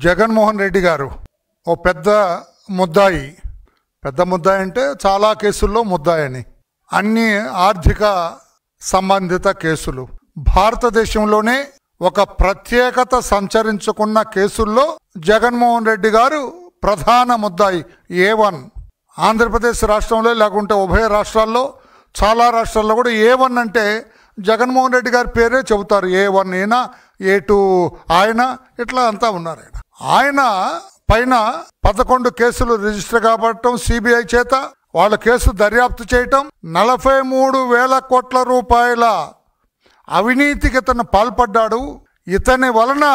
జగన్మోహన్ రెడ్డి గారు ఓ పెద్ద ముద్దాయి అంటే చాలా కేసుల్లో ముద్దాయి అని, అన్ని ఆర్థిక సంబంధిత కేసులు. భారతదేశంలోనే ఒక ప్రత్యేకత సంచరించుకున్న కేసుల్లో జగన్మోహన్ రెడ్డి గారు ప్రధాన ముద్దాయి. A1 ఆంధ్రప్రదేశ్ రాష్ట్రంలో, లేకుంటే ఉభయ రాష్ట్రాల్లో, చాలా రాష్ట్రాల్లో కూడా A1 అంటే జగన్మోహన్ రెడ్డి గారి పేరే చెబుతారు. A1 ఈయన, A2 ఆయన, ఇట్లా అంతా ఉన్నారు. ఆయన పైన 11 కేసులు రిజిస్టర్ కాబట్టడం సిబిఐ చేత, వాళ్ళ కేసు దర్యాప్తు చేయటం, 43,000 కోట్ల రూపాయల అవినీతికి ఇతను పాల్పడ్డాడు. ఇతని వలన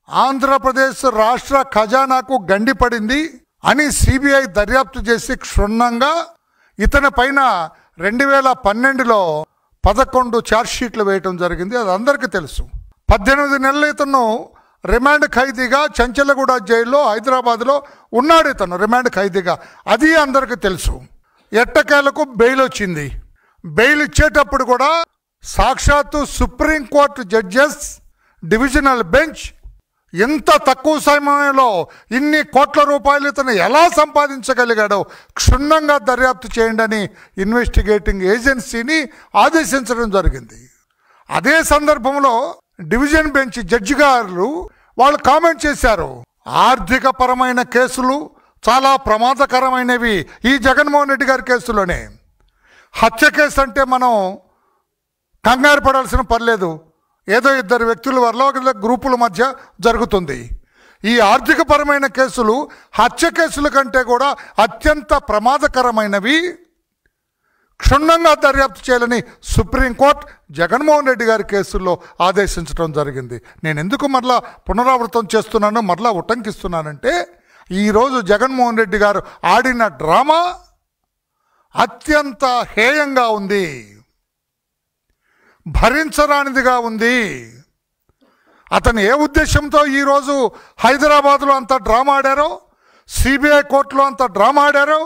ఆంధ్రప్రదేశ్ రాష్ట్ర ఖజానాకు గండిపడింది అని సిబిఐ దర్యాప్తు చేసి క్షుణ్ణంగా ఇతని పైన 2012లో 11 ఛార్జ్షీట్లు వేయటం జరిగింది. అది అందరికీ తెలుసు. 18 నెలలు ఇతను రిమాండ్ ఖైదీగా చంచలగూడ జైల్లో హైదరాబాద్లో ఉన్నాడు. ఇతను రిమాండ్ ఖైదీగా, అది అందరికీ తెలుసు. ఎట్టకేలకు బెయిల్ వచ్చింది. బెయిల్ ఇచ్చేటప్పుడు కూడా సాక్షాత్తు సుప్రీంకోర్టు జడ్జెస్ డివిజనల్ బెంచ్ ఇంత తక్కువ సమయంలో ఇన్ని కోట్ల రూపాయలు ఇతను ఎలా సంపాదించగలిగాడో క్షుణ్ణంగా దర్యాప్తు చేయండి అని ఇన్వెస్టిగేటింగ్ ఏజెన్సీని ఆదేశించడం జరిగింది. అదే సందర్భంలో డివిజన్ బెంచ్ జడ్జి గారు వాళ్ళు కామెంట్ చేశారు, ఆర్థిక పరమైన కేసులు చాలా ప్రమాదకరమైనవి ఈ జగన్మోహన్ రెడ్డి గారి కేసులోనే. హత్య కేసు అంటే మనం కంగారు పడాల్సిన పర్లేదు, ఏదో ఇద్దరు వ్యక్తుల వల్ల గ్రూపుల మధ్య జరుగుతుంది. ఈ ఆర్థిక పరమైన కేసులు హత్య కేసుల కంటే కూడా అత్యంత ప్రమాదకరమైనవి, క్షుణ్ణంగా దర్యాప్తు చేయాలని సుప్రీంకోర్టు జగన్మోహన్ రెడ్డి గారి కేసుల్లో ఆదేశించడం జరిగింది. నేను ఎందుకు మరలా పునరావృతం చేస్తున్నాను, మరలా ఉటంకిస్తున్నానంటే, ఈరోజు జగన్మోహన్ రెడ్డి గారు ఆడిన డ్రామా అత్యంత హేయంగా ఉంది, భరించరానిదిగా ఉంది. అతను ఏ ఉద్దేశంతో ఈరోజు హైదరాబాద్లో అంత డ్రామా ఆడారో, సిబిఐ కోర్టులో అంత డ్రామా ఆడారో,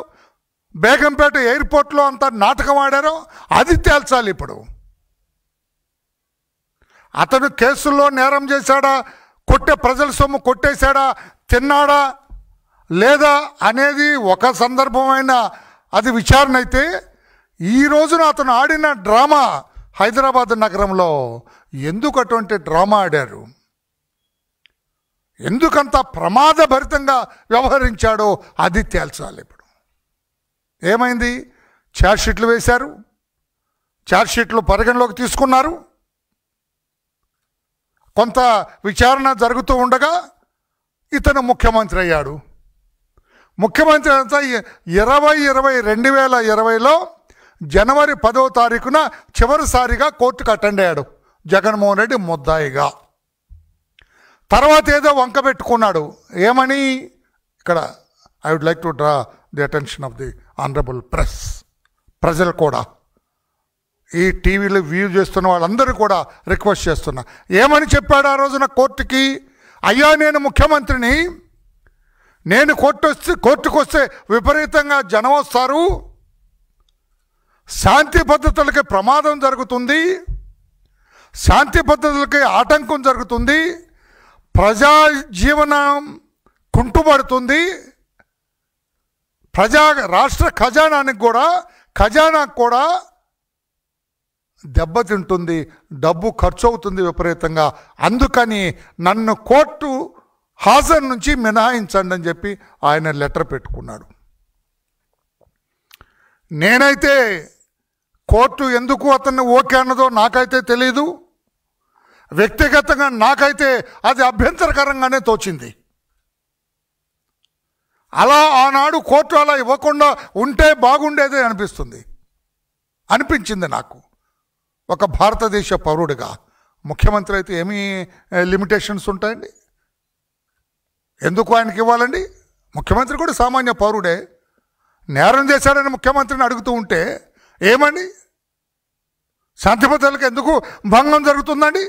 బేగంపేట ఎయిర్పోర్ట్లో అంత నాటకం ఆడారో అది తేల్చాలి. ఇప్పుడు అతను కేసుల్లో నేరం చేశాడా, ప్రజల సొమ్ము కొట్టేశాడా, తిన్నాడా లేదా అనేది ఒక సందర్భమైన అది విచారణ అయితే, ఈ రోజున అతను ఆడిన డ్రామా హైదరాబాద్ నగరంలో ఎందుకు అటువంటి డ్రామా ఆడారు, ఎందుకంత ప్రమాదభరితంగా వ్యవహరించాడో అది తేల్చాలి. ఇప్పుడు ఏమైంది? ఛార్జ్షీట్లు వేశారు, ఛార్జ్షీట్లు పరిగణలోకి తీసుకున్నారు. కొంత విచారణ జరుగుతూ ఉండగా ఇతను ముఖ్యమంత్రి అయ్యాడు. ముఖ్యమంత్రి అంతా 2020లో జనవరి 10వ తారీఖున చివరిసారిగా కోర్టుకు అటెండ్ అయ్యాడు జగన్మోహన్ రెడ్డి ముద్దాయిగా. తర్వాత ఏదో వంక పెట్టుకున్నాడు. ఏమని? ఇక్కడ I would like to draw the attention of the honourable press, ప్రజలు కూడా, ఈ టీవీలో వ్యూ చేస్తున్న వాళ్ళందరూ కూడా రిక్వెస్ట్ చేస్తున్నా. ఏమని చెప్పాడు ఆ రోజున కోర్టుకి? అయ్యా, నేను ముఖ్యమంత్రిని, నేను కోర్టుకు వస్తే విపరీతంగా జనం వస్తారు, శాంతి భద్రతలకి ప్రమాదం జరుగుతుంది, శాంతి భద్రతలకి ఆటంకం జరుగుతుంది, ప్రజా జీవనం కుంటుపడుతుంది, రాష్ట్ర ఖజానాకు కూడా దెబ్బతింటుంది, డబ్బు ఖర్చు అవుతుంది విపరీతంగా, అందుకని నన్ను కోర్టు హాజరు నుంచి మినహాయించండి అని చెప్పి ఆయన లెటర్ పెట్టుకున్నాడు. నేనైతే కోర్టు ఎందుకు అతన్ని ఓకే అన్నదో నాకైతే తెలీదు. వ్యక్తిగతంగా నాకైతే అది అభ్యంతరకరంగానే తోచింది. అలా ఆనాడు కోర్టు అలా ఇవ్వకుండా ఉంటే బాగుండేది అనిపించింది నాకు. ఒక భారతదేశ పౌరుడిగా ముఖ్యమంత్రి అయితే ఏమీ లిమిటేషన్స్ ఉంటాయండి? ఎందుకు ఆయనకి ఇవ్వాలండి? ముఖ్యమంత్రి కూడా సామాన్య పౌరుడే. నేరం చేశాడని ముఖ్యమంత్రిని అడుగుతూ ఉంటే ఏమని? శాంతి భద్రతలకు ఎందుకు భంగం జరుగుతుందండి?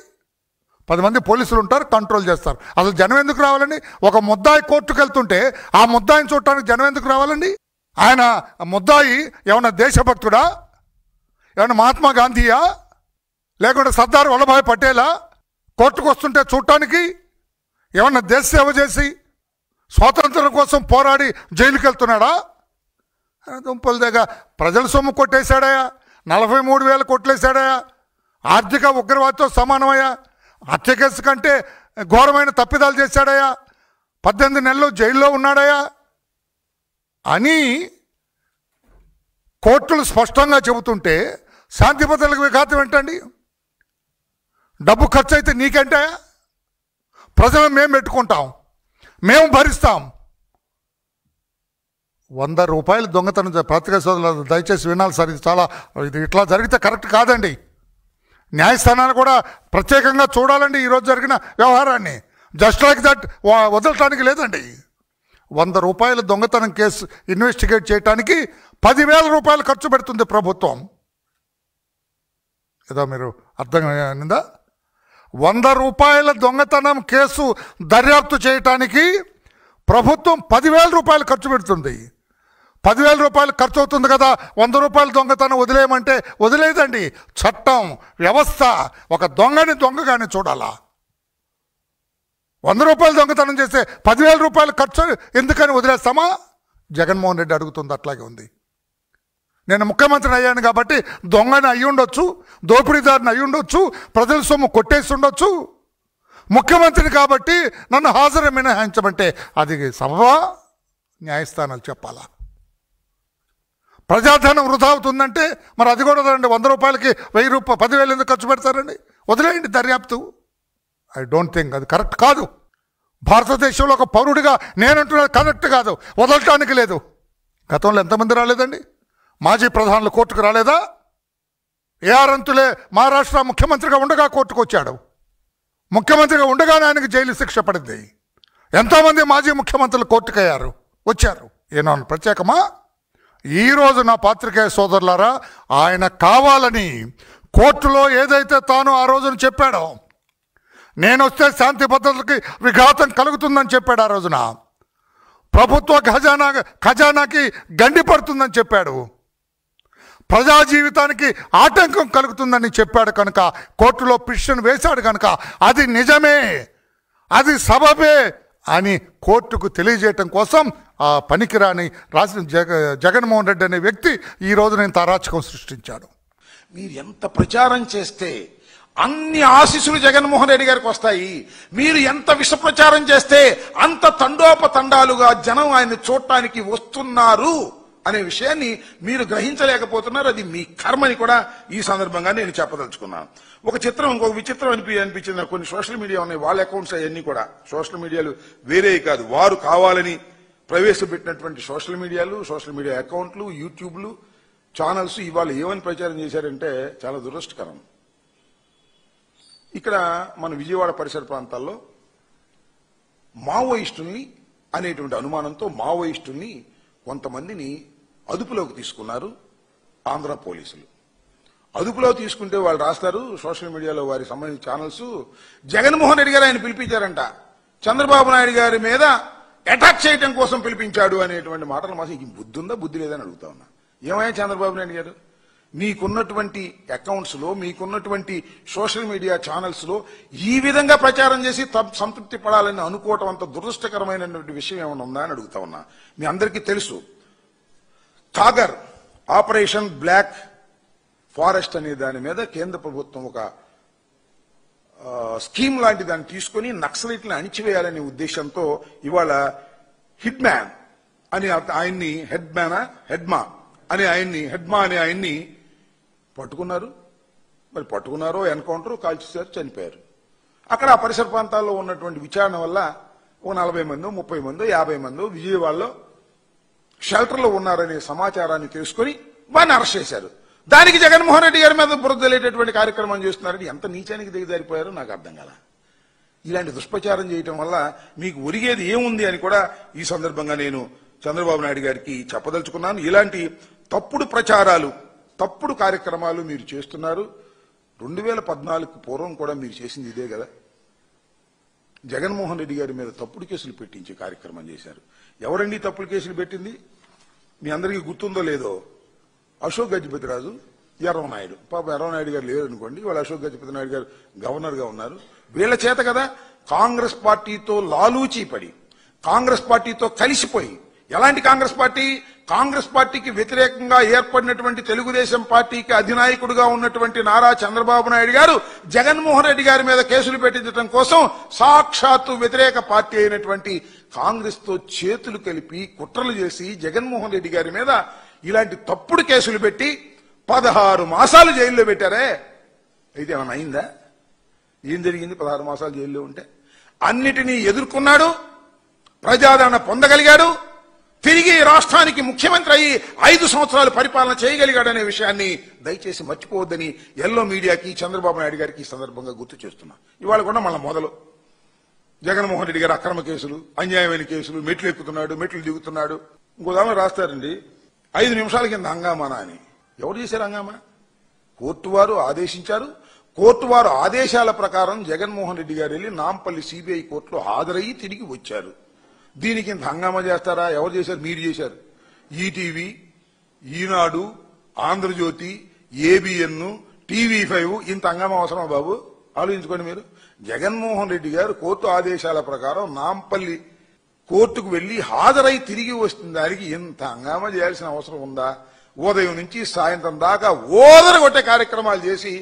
10 మంది పోలీసులు ఉంటారు, కంట్రోల్ చేస్తారు. అసలు జనం ఎందుకు రావాలండి? ఒక ముద్దాయి కోర్టుకు వెళ్తుంటే ఆ ముద్దాయిని చూడటానికి జనం ఎందుకు రావాలండి? ఆయన ముద్దాయి ఏమన్నా దేశభక్తుడా, ఏమన్నా మహాత్మా గాంధీయా, లేకుంటే సర్దార్ వల్లభాయ్ పటేలా? కోర్టుకు వస్తుంటే చూడటానికి ఏమన్నా దేశ సేవ చేసి స్వాతంత్రం కోసం పోరాడి జైలుకి వెళ్తున్నాడా? దుంపల దగ్గర ప్రజల సొమ్ము కొట్టేశాడయా, 43,000 కొట్లేశాడయా, ఆర్థిక ఉగ్రవాదితో సమానమయ్యా, హత్య కేసు కంటే ఘోరమైన తప్పిదాలు చేశాడయా, 18 నెలలు జైల్లో ఉన్నాడయా అని కోర్టులు స్పష్టంగా చెబుతుంటే శాంతి భద్రతలకు విఘాతం ఏంటండి? డబ్బు ఖర్చు అయితే నీకంటే ప్రజలను మేము పెట్టుకుంటాం, మేము భరిస్తాం. 100 రూపాయలు దొంగతనం పత్రికా సోదరులు దయచేసి వినాలి సార్, ఇది ఇట్లా జరిగితే కరెక్ట్ కాదండి. న్యాయస్థానాలు కూడా ప్రత్యేకంగా చూడాలండి ఈరోజు జరిగిన వ్యవహారాన్ని. జస్ట్ లైక్ దట్ వదలటానికి లేదండి. 100 రూపాయల దొంగతనం కేసు ఇన్వెస్టిగేట్ చేయడానికి 10,000 రూపాయలు ఖర్చు పెడుతుంది ప్రభుత్వం. ఏదో మీరు అర్థం అయిందా? 100 రూపాయల దొంగతనం కేసు దర్యాప్తు చేయటానికి ప్రభుత్వం 10,000 రూపాయలు ఖర్చు పెడుతుంది. 10,000 రూపాయలు ఖర్చు అవుతుంది కదా, 100 రూపాయల దొంగతనం వదిలేయమంటే వదిలేదండి. చట్టం, వ్యవస్థ ఒక దొంగని దొంగగానే చూడాలా? 100 రూపాయలు దొంగతనం చేస్తే 10,000 రూపాయలు ఖర్చు ఎందుకని వదిలేస్తామా? జగన్మోహన్ రెడ్డి అడుగుతుంది అట్లాగే ఉంది. నేను ముఖ్యమంత్రిని అయ్యాను కాబట్టి దొంగని అయ్యి ఉండొచ్చు, దోపిడీదారిని అయ్యి ఉండొచ్చు, ప్రజల సొమ్ము కొట్టేసి ఉండొచ్చు. ముఖ్యమంత్రిని కాబట్టి నన్ను హాజరు మినహాయించమంటే అది సభవా? న్యాయస్థానాలు చెప్పాలా? ప్రజాధనం వృధా అవుతుందంటే మరి అది కూడా వదలండి. 100 రూపాయలకి 1,000 రూపాయలు 10,000 ఎందుకు ఖర్చు పెడతారండి? వదిలేయండి దర్యాప్తు. ఐ డోంట్ థింక్ అది కరెక్ట్ కాదు. భారతదేశంలో ఒక పౌరుడిగా నేనంటున్నది కరెక్ట్ కాదు, వదలటానికి లేదు. గతంలో ఎంతమంది రాలేదండి? మాజీ ప్రధానులు కోర్టుకు రాలేదా? ఏఆర్ అంతులే మహారాష్ట్ర ముఖ్యమంత్రిగా ఉండగా కోర్టుకు వచ్చాడు. ముఖ్యమంత్రిగా ఉండగానే ఆయనకు జైలు శిక్ష పడింది. ఎంతోమంది మాజీ ముఖ్యమంత్రులు కోర్టుకయ్యారు, వచ్చారు. ఏమో ప్రత్యేకమా? ఈరోజు నా పాత్రికేయ సోదరులారా, ఆయన కావాలని కోర్టులో ఏదైతే తాను ఆ రోజున చెప్పాడో, నేను వస్తే శాంతి భద్రతలకి విఘాతం కలుగుతుందని చెప్పాడు. ఆ రోజున ప్రభుత్వ ఖజానాకి గండి పడుతుందని చెప్పాడు, ప్రజా జీవితానికి ఆటంకం కలుగుతుందని చెప్పాడు. కనుక కోర్టులో పిటిషన్ వేశాడు కనుక అది నిజమే, అది సబబే అని కోర్టుకు తెలియజేయటం కోసం ఆ పనికిరాని రాసిన జగన్మోహన్ రెడ్డి అనే వ్యక్తి ఈ రోజు నేను తారాచకం సృష్టించాడు. మీరు ఎంత ప్రచారం చేస్తే అన్ని ఆశీస్సులు జగన్మోహన్ రెడ్డి గారికి వస్తాయి. మీరు ఎంత విష ప్రచారం చేస్తే అంత తండోపతండాలుగా జనం ఆయన్ని చూడటానికి వస్తున్నారు అనే విషయాన్ని మీరు గ్రహించలేకపోతున్నారు. అది మీ కర్మని కూడా ఈ సందర్భంగా నేను చెప్పదలుచుకున్నాను. ఒక చిత్రం, ఇంకొక విచిత్రం అనిపించింది. కొన్ని సోషల్ మీడియా ఉన్నాయి, వాళ్ళ అకౌంట్స్ అవన్నీ కూడా సోషల్ మీడియాలు వేరే కాదు, వారు కావాలని ప్రవేశపెట్టినటువంటి సోషల్ మీడియా అకౌంట్లు, యూట్యూబ్లు, ఛానల్స్ ఇవాళ ఏమని ప్రచారం చేశారంటే చాలా దురదృష్టకరం. ఇక్కడ మన విజయవాడ పరిసర ప్రాంతాల్లో మావోయిస్టుల్ని అనేటువంటి అనుమానంతో మావోయిస్టుల్ని కొంతమందిని అదుపులోకి తీసుకున్నారు ఆంధ్ర పోలీసులు. అదుపులో తీసుకుంటే వాళ్ళు రాస్తారు సోషల్ మీడియాలో, వారికి సంబంధించిన ఛానల్స్, జగన్మోహన్ రెడ్డి గారు ఆయన పిలిపించారంట, చంద్రబాబు నాయుడు గారి మీద అటాక్ చేయడం కోసం పిలిపించాడు అనేటువంటి మాటలు. మాసం ఈ బుద్ధి ఉందా బుద్ధి లేదని అడుగుతా ఉన్నా. ఏమయ్యా చంద్రబాబు నాయుడు గారు, మీకున్నటువంటి అకౌంట్స్ లో, మీకున్నటువంటి సోషల్ మీడియా ఛానల్స్ లో ఈ విధంగా ప్రచారం చేసి సంతృప్తి పడాలని అనుకోవటం అంత దురదృష్టకరమైనటువంటి విషయం ఏమైనా ఉందా అని అడుగుతా ఉన్నా. మీ అందరికీ తెలుసు, కాగర్ ఆపరేషన్ బ్లాక్ ఫారెస్ట్ అనే దాని మీద కేంద్ర ప్రభుత్వం ఒక స్కీమ్ లాంటి దాన్ని తీసుకుని నక్సలైట్లను అణిచివేయాలనే ఉద్దేశంతో ఇవాళ హిట్ మ్యాన్ అని ఆయన్ని హెడ్మా అనే ఆయన్ని పట్టుకున్నారు. మరి పట్టుకున్నారో ఎన్కౌంటర్ కాల్చేశారు, చనిపోయారు. అక్కడ ఆ పరిసర ప్రాంతాల్లో ఉన్నటువంటి విచారణ వల్ల ఓ 40 మందో 30 మందో 50 మందో విజయవాడలో షెల్టర్లో ఉన్నారనే సమాచారాన్ని తెలుసుకుని వారిని అరెస్ట్ చేశారు. దానికి జగన్మోహన్ రెడ్డి గారి మీద బురద తెలియటటువంటి కార్యక్రమం చేస్తున్నారని ఎంత నీచానికి దిగజారిపోయారో నాకు అర్థం కాల. ఇలాంటి దుష్ప్రచారం చేయటం వల్ల మీకు ఒరిగేది ఏముంది అని కూడా ఈ సందర్భంగా నేను చంద్రబాబు నాయుడు గారికి చెప్పదలుచుకున్నాను. ఇలాంటి తప్పుడు ప్రచారాలు, తప్పుడు కార్యక్రమాలు మీరు చేస్తున్నారు. 2014 పూర్వం కూడా మీరు చేసింది ఇదే కదా. జగన్మోహన్ రెడ్డి గారి మీద తప్పుడు కేసులు పెట్టించే కార్యక్రమం చేశారు. ఎవరండి తప్పుడు కేసులు పెట్టింది? మీ అందరికీ గుర్తుందో లేదో, అశోక్ గజపతిరాజు, ఎర్రవనాయుడు. పాపం ఎర్రవనాయుడు గారు లేరు అనుకోండి, వాళ్ళు అశోక్ గజపతి నాయుడు గారు గవర్నర్ గా ఉన్నారు. వీళ్ళ చేత కదా కాంగ్రెస్ పార్టీతో లాలూచీ పడి కాంగ్రెస్ పార్టీతో కలిసిపోయి, ఎలాంటి కాంగ్రెస్ పార్టీ? కాంగ్రెస్ పార్టీకి వ్యతిరేకంగా ఏర్పడినటువంటి తెలుగుదేశం పార్టీకి అధినాయకుడిగా ఉన్నటువంటి నారా చంద్రబాబు నాయుడు గారు జగన్మోహన్ రెడ్డి గారి మీద కేసులు పెట్టించడం కోసం సాక్షాత్తు వ్యతిరేక పార్టీ అయినటువంటి కాంగ్రెస్ తో చేతులు కలిపి కుట్రలు చేసి జగన్మోహన్ రెడ్డి గారి మీద ఇలాంటి తప్పుడు కేసులు పెట్టి 16 మాసాలు జైల్లో పెట్టారే. అయితే ఏమైనా అయిందా? ఏం జరిగింది 16 మాసాలు జైల్లో ఉంటే? అన్నిటినీ ఎదుర్కొన్నాడు, ప్రజాదరణ పొందగలిగాడు, తిరిగి రాష్ట్రానికి ముఖ్యమంత్రి అయ్యి 5 సంవత్సరాలు పరిపాలన చేయగలిగాడనే విషయాన్ని దయచేసి మర్చిపోవద్దని ఎల్లో మీడియాకి, చంద్రబాబు నాయుడు గారికి ఈ సందర్భంగా గుర్తు చేస్తున్నా. ఇవాళ కూడా మళ్ళీ మొదలు జగన్మోహన్ రెడ్డి గారు అక్రమ కేసులు, అన్యాయమైన కేసులు, మెట్లు ఎక్కుతున్నాడు, మెట్లు దిగుతున్నాడు. ఇంకోదామని రాస్తారండి 5 నిమిషాల కింద హంగామానా అని. ఎవరు చేశారు హంగామా? కోర్టు వారు ఆదేశించారు. కోర్టు వారు ఆదేశాల ప్రకారం జగన్మోహన్ రెడ్డి గారు వెళ్లి నాంపల్లి సిబిఐ కోర్టులో హాజరయ్యి తిరిగి వచ్చారు. దీనికి ఇంత హంగామా చేస్తారా? ఎవరు చేశారు? మీరు చేశారు. ఈటీవీ, ఈనాడు, ఆంధ్రజ్యోతి, ఏబిఎన్, టీవీ5 ఇంత హంగామా అవసరమా బాబు? ఆలోచించుకోండి మీరు. జగన్మోహన్ రెడ్డి గారు కోర్టు ఆదేశాల ప్రకారం నాంపల్లి కోర్టుకు వెళ్లి హాజరై తిరిగి వస్తున్న దానికి ఇంత హంగామా చేయాల్సిన అవసరం ఉందా? ఉదయం నుంచి సాయంత్రం దాకా ఓదరగొట్టే కార్యక్రమాలు చేసి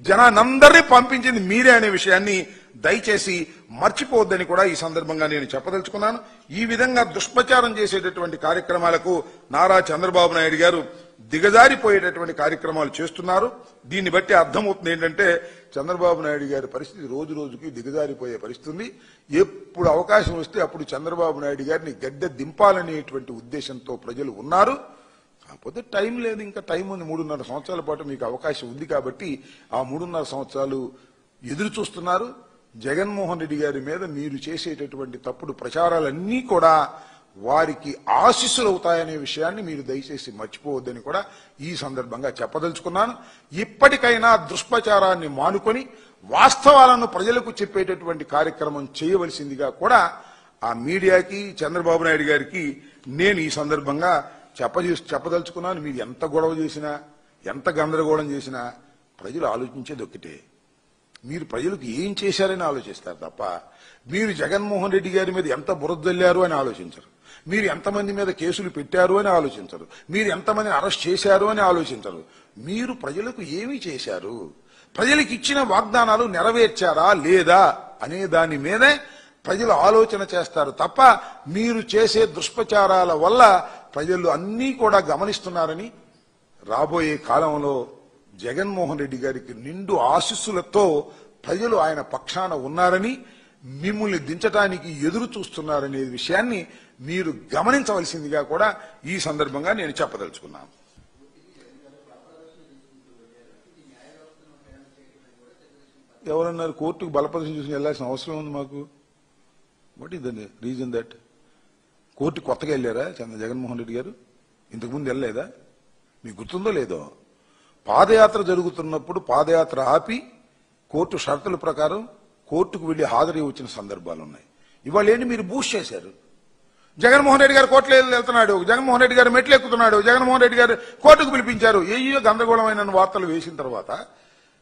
జనానందరినీ పంపించింది మీరే అనే విషయాన్ని దయచేసి మర్చిపోవద్దని కూడా ఈ సందర్భంగా నేను చెప్పదలుచుకున్నాను. ఈ విధంగా దుష్ప్రచారం చేసేటటువంటి కార్యక్రమాలకు నారా చంద్రబాబు నాయుడు గారు దిగజారిపోయేటటువంటి కార్యక్రమాలు చేస్తున్నారు. దీన్ని బట్టి అర్థమవుతుంది ఏంటంటే చంద్రబాబు నాయుడు గారి పరిస్థితి రోజు రోజుకి దిగజారిపోయే పరిస్థితి. ఎప్పుడు అవకాశం వస్తే అప్పుడు చంద్రబాబు నాయుడు గారిని గద్దె దింపాలనేటువంటి ఉద్దేశంతో ప్రజలు ఉన్నారు. కాకపోతే టైం లేదు, ఇంకా టైం ఉంది. 3.5 సంవత్సరాల పాటు మీకు అవకాశం ఉంది కాబట్టి ఆ 3.5 సంవత్సరాలు ఎదురు చూస్తున్నారు. జగన్మోహన్ రెడ్డి గారి మీద మీరు చేసేటటువంటి తప్పుడు ప్రచారాలన్నీ కూడా వారికి ఆశీస్సులు అవుతాయనే విషయాన్ని మీరు దయచేసి మర్చిపోవద్దని కూడా ఈ సందర్భంగా చెప్పదలుచుకున్నాను. ఇప్పటికైనా దుష్ప్రచారాన్ని మానుకొని వాస్తవాలను ప్రజలకు చెప్పేటటువంటి కార్యక్రమం చేయవలసిందిగా కూడా ఆ మీడియాకి, చంద్రబాబు నాయుడు గారికి నేను ఈ సందర్భంగా చెప్పదలుచుకున్నాను. మీరు ఎంత గొడవ చేసినా, ఎంత గందరగోళం చేసినా ప్రజలు ఆలోచించేది ఒక్కటే. మీరు ప్రజలకు ఏం చేశారని ఆలోచిస్తారు తప్ప మీరు జగన్మోహన్ రెడ్డి గారి మీద ఎంత బురదల్లారు అని ఆలోచించరు. మీరు ఎంతమంది మీద కేసులు పెట్టారు అని ఆలోచించరు. మీరు ఎంతమందిని అరెస్ట్ చేశారు అని ఆలోచించరు. మీరు ప్రజలకు ఏమి చేశారు, ప్రజలకు ఇచ్చిన వాగ్దానాలు నెరవేర్చారా లేదా అనే దాని మీదే ప్రజలు ఆలోచన చేస్తారు తప్ప మీరు చేసే దుష్ప్రచారాల వల్ల ప్రజలు అన్నీ కూడా గమనిస్తున్నారని, రాబోయే కాలంలో జగన్మోహన్ రెడ్డి గారికి నిండు ఆశీస్సులతో ప్రజలు ఆయన పక్షాన ఉన్నారని, మిమ్మల్ని దించడానికి ఎదురు చూస్తున్నారనే విషయాన్ని మీరు గమనించవలసిందిగా కూడా ఈ సందర్భంగా నేను చెప్పదలుచుకున్నాను. ఎవరన్నారు కోర్టుకు బలప్రదర్శన చూసి వెళ్లాల్సిన అవసరం ఉంది మాకు? What is the reason that? Court కొత్తగా వెళ్ళారా జగన్మోహన్ రెడ్డి గారు? ఇంతకుముందు వెళ్ళలేదా? మీకు గుర్తుందో లేదో? పాదయాత్ర జరుగుతున్నప్పుడు పాదయాత్ర ఆపి కోర్టు షరతుల ప్రకారం కోర్టుకు వెళ్లి హాజరై వచ్చిన సందర్భాలు ఉన్నాయి. ఇవాళ ఏంటి మీరు బూస్ట్ చేశారు? జగన్మోహన్ రెడ్డి గారు కోర్టులో వెళ్తున్నాడు, జగన్మోహన్ రెడ్డి గారు మెట్లు ఎక్కుతున్నాడు, జగన్మోహన్ రెడ్డి గారు కోర్టుకు పిలిపించారు. ఏయో గందరగోళమైన వార్తలు వేసిన తర్వాత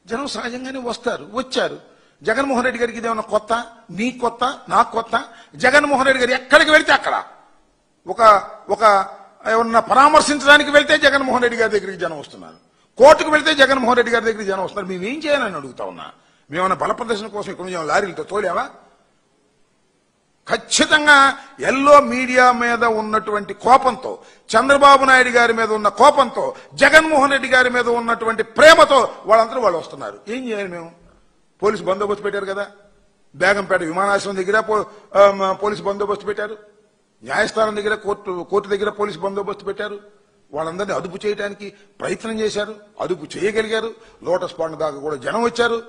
జనం సహజంగానే వచ్చారు. జగన్మోహన్ రెడ్డి గారికి ఇదేమన్నా కొత్త? నీ కొత్త, నాకు కొత్త? జగన్మోహన్ రెడ్డి గారు ఎక్కడికి వెళ్తే అక్కడ ఒక ఏమన్నా పరామర్శించడానికి వెళ్తే జగన్మోహన్ రెడ్డి గారి దగ్గరికి జనం వస్తున్నారు, కోర్టుకు వెళ్తే జగన్మోహన్ రెడ్డి గారి దగ్గరికి జనం వస్తున్నారు. మేమేం చేయాలని అడుగుతా ఉన్నా. మేమన్నా బల ప్రదర్శన కోసం ఇక్కడ లారీలతో తోలేవా? ఖచ్చితంగా ఎల్లో మీడియా మీద ఉన్నటువంటి కోపంతో, చంద్రబాబు నాయుడు గారి మీద ఉన్న కోపంతో, జగన్మోహన్ రెడ్డి గారి మీద ఉన్నటువంటి ప్రేమతో వాళ్ళందరూ వాళ్ళు వస్తున్నారు. ఏం చేయాలి మేము? పోలీసు బందోబస్తు పెట్టారు కదా, బేగంపేట విమానాశ్రయం దగ్గర పోలీసు బందోబస్తు పెట్టారు, న్యాయస్థానం దగ్గర కోర్టు దగ్గర పోలీసు బందోబస్తు పెట్టారు. వాళ్ళందరినీ అదుపు చేయడానికి ప్రయత్నం చేశారు, అదుపు చేయగలిగారు. లోటస్ పాండ్ దాకా కూడా జనం వచ్చారు.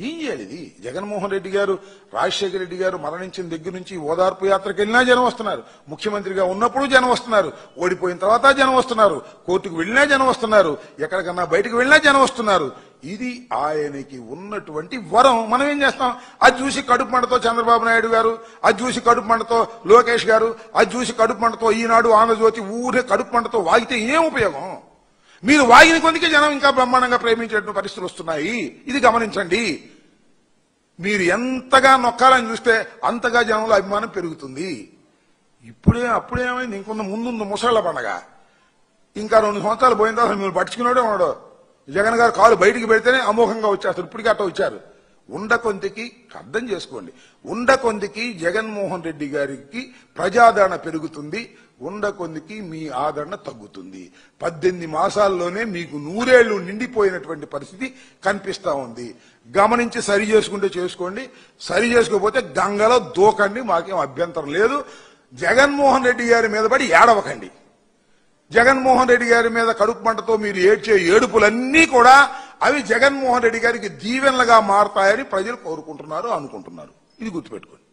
ఏం చేయాలి ఇది? జగన్మోహన్ రెడ్డి గారు, రాజశేఖర రెడ్డి గారు మరణించిన దగ్గర నుంచి ఓదార్పు యాత్రకు వెళ్ళినా జనం వస్తున్నారు, ముఖ్యమంత్రిగా ఉన్నప్పుడు జనం వస్తున్నారు, ఓడిపోయిన తర్వాత జనం వస్తున్నారు, కోర్టుకు వెళ్ళినా జనం వస్తున్నారు, ఎక్కడికన్నా బయటకు వెళ్ళినా జనం వస్తున్నారు. ఇది ఆయనకి ఉన్నటువంటి వరం. మనం ఏం చేస్తాం? అది చూసి కడుపు మంటతో చంద్రబాబు నాయుడు గారు, అది చూసి కడుపు మంటతో లోకేష్ గారు, అది చూసి కడుపు మంటతో ఈనాడు, ఆంధ్రజ్యోతి ఊరే కడుపు మంటతో వాగితే ఏం ఉపయోగం? మీరు వాగిన కొందికే జనం ఇంకా బ్రహ్మాండంగా ప్రేమించేటువంటి పరిస్థితులు వస్తున్నాయి. ఇది గమనించండి. మీరు ఎంతగా నొక్కాలని చూస్తే అంతగా జనంలో అభిమానం పెరుగుతుంది. అప్పుడేమైంది? ఇంకొంత ముందుంది ముసళ్ళ పండగ. ఇంకా 2 సంవత్సరాలు పోయిన తర్వాత మీరు పట్టించుకున్నాడే ఉన్నాడు. జగన్ గారు కాలు బయటికి పెడితేనే అమోఘంగా వచ్చేస్తారు. ఇప్పటికీ అట్ట వచ్చారు. ఉండకొందికి అర్థం చేసుకోండి, ఉండకొందికి జగన్మోహన్ రెడ్డి గారికి ప్రజాదరణ పెరుగుతుంది, ఉండకొందికి మీ ఆదరణ తగ్గుతుంది. 18 మాసాల్లోనే మీకు 100 ఏళ్లు నిండిపోయినటువంటి పరిస్థితి కనిపిస్తా ఉంది. గమనించి సరి చేసుకుంటే చేసుకోండి, సరి చేసుకోకపోతే గంగలో దూకండి, మాకేం అభ్యంతరం లేదు. జగన్మోహన్ రెడ్డి గారి మీద పడి ఏడవకండి. జగన్మోహన్ రెడ్డి గారి మీద కడుపు మంటతో మీరు ఏడ్చే ఏడుపులన్నీ కూడా అవి జగన్మోహన్ రెడ్డి గారికి దీవెనలుగా మారతాయని ప్రజలు కోరుకుంటున్నారు, అనుకుంటున్నారు. ఇది గుర్తుపెట్టుకోండి.